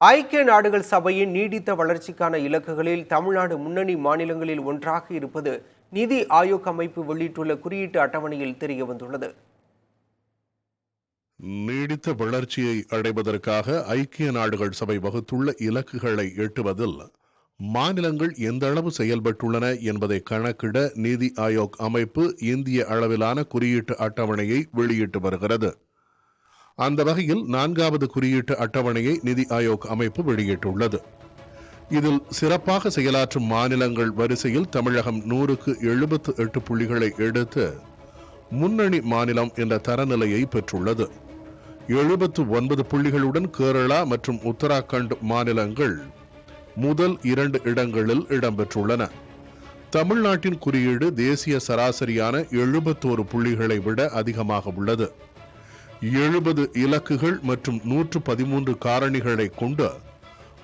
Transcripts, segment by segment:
ஐக்கிய நாடுகள் சபையின் நீடித்த வளர்ச்சிக்கான இலக்குகளில் தமிழ்நாடு முன்னணி மாநிலங்களில் ஒன்றாக இருப்பது நிதி ஆயோக் அமைப்பு வெளியிட்டுள்ள குறியீட்டு அட்டவணையில் தெரியவந்துள்ளது. நீடித்த வளர்ச்சியை அடைவதற்காக ஐக்கிய நாடுகள் சபை வகுத்துள்ள இலக்குகளை எட்டுவதில் மாநிலங்கள் எந்த அளவு செயல்பட்டுள்ளன என்பதை கணக்கிட நிதி ஆயோக் அமைப்பு இந்திய அளவிலான குறியீட்டு அட்டவணையை வெளியிட்டு வருகிறது. அந்த வகையில் 4வது குறியீட்டு அட்டவணையை நிதி ஆயோக் அமைப்பு வெளியிட்டுள்ளது. இதில் சிறப்பாக செயலாற்றும் மாநிலங்கள் வரிசையில் தமிழகம் 100க்கு 78 புள்ளிகளை எடுத்து முன்னணி மாநிலம் என்ற தரநிலையை பெற்றுள்ளது. 79 புள்ளிகளுடன் கேரளா மற்றும் உத்தராகண்ட் மாநிலங்கள் முதல் 2 இடங்களில் இடம்பெற்றுள்ளன. தமிழ்நாட்டின் குறியீடு தேசிய சராசரியான 71 புள்ளிகளை விட அதிகமாக உள்ளது. 70 இலக்குகள் மற்றும் 113 காரணிகளை கொண்டு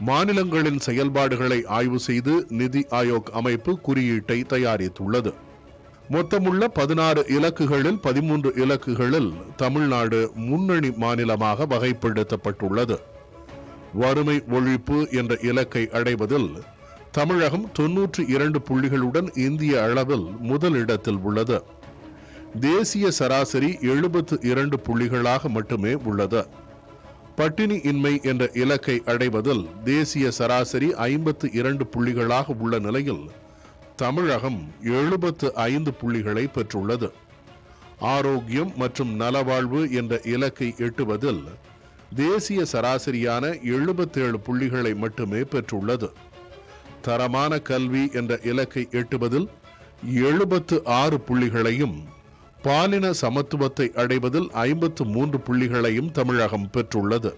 மாநிலங்களின் செயல்பாடுகளை ஆய்வு செய்து நிதி ஆயோக் அமைப்பு குறியீட்டை தயாரித்துள்ளது. மொத்தமுள்ள 16 இலக்குகளில் 13 இலக்குகளில் தமிழ்நாடு முன்னணி மாநிலமாக வகைப்படுத்தப்பட்டுள்ளது. வறுமை ஒழிப்பு என்ற இலக்கை அடைவதில் தமிழகம் 92 புள்ளிகளுடன் இந்திய அளவில் முதல் இடத்தில் உள்ளது. தேசிய சராசரி 72 புள்ளிகளாக மட்டுமே உள்ளது. பட்டினி இன்மை என்ற இலக்கை அடைவதில் தேசிய சராசரி 52 புள்ளிகளாக உள்ள நிலையில் தமிழகம் 75 புள்ளிகளை பெற்றுள்ளது. ஆரோக்கியம் மற்றும் நலவாழ்வு என்ற இலக்கை எட்டுவதில் தேசிய சராசரியான 77 புள்ளிகளை மட்டுமே பெற்றுள்ளது. தரமான கல்வி என்ற இலக்கை எட்டுவதில் 76 புள்ளிகளையும் பாலின சமத்துவத்தை அடைவதில் 53 புள்ளிகளையும் தமிழகம் பெற்றுள்ளது.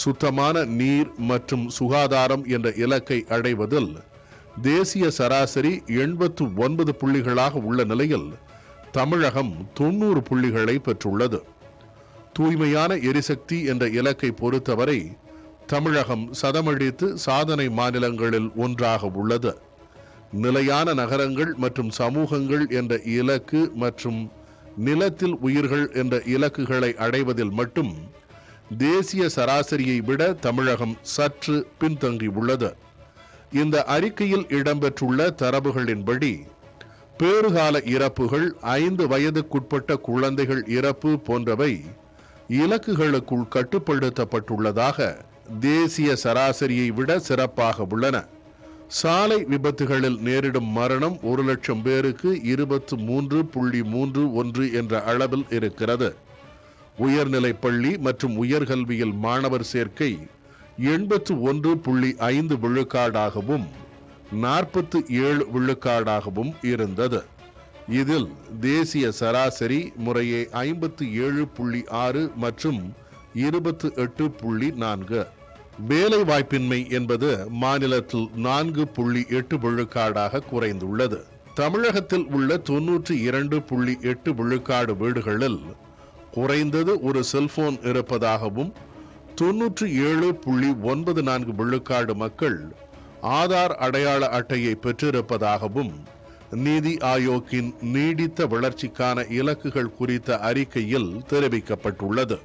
சுத்தமான நீர் மற்றும் சுகாதாரம் என்ற இலக்கை அடைவதில் தேசிய சராசரி 89 புள்ளிகளாக உள்ள நிலையில் தமிழகம் 90 புள்ளிகளை பெற்றுள்ளது. தூய்மையான எரிசக்தி என்ற இலக்கை பொறுத்தவரை தமிழகம் சதமடித்து சாதனை மாநிலங்களில் ஒன்றாக உள்ளது. நிலையான நகரங்கள் மற்றும் சமூகங்கள் என்ற இலக்கு மற்றும் நிலத்தில் உயிர்கள் என்ற இலக்குகளை அடைவதில் மட்டும் தேசிய சராசரியை விட தமிழகம் சற்று பின்தங்கியுள்ளது. இந்த அறிக்கையில் இடம்பெற்றுள்ள தரவுகளின்படி பேறுகால இறப்புகள், 5 வயதுக்குட்பட்ட குழந்தைகள் இறப்பு போன்றவை இலக்குகளுக்குள் கட்டுப்படுத்தப்பட்டுள்ளதாக தேசிய சராசரியை விட சிறப்பாக உள்ளன. சாலை விபத்துகளில் நேரிடும் மரணம் 1,00,000 பேருக்கு 23.31 என்ற அளவில் இருக்கிறது. உயர்நிலை பள்ளி மற்றும் உயர்கல்வியில் மாணவர் சேர்க்கை 81.5 விழுக்காடாகவும் 47 விழுக்காடாகவும் இருந்தது. இதில் தேசிய சராசரி முறையே 57.6 மற்றும் 28.4. வேலை வாய்ப்பின்மை என்பது மாநிலத்தில் 4.8 விழுக்காடாக குறைந்துள்ளது. தமிழகத்தில் உள்ள 92.8 விழுக்காடு வீடுகளில் குறைந்தது ஒரு செல்போன் இருப்பதாகவும் 97.94 விழுக்காடு மக்கள் ஆதார் அடையாள அட்டையை பெற்றிருப்பதாகவும் நிதி ஆயோக்கின் நீடித்த வளர்ச்சிக்கான இலக்குகள் குறித்த அறிக்கையில் தெரிவிக்கப்பட்டுள்ளது.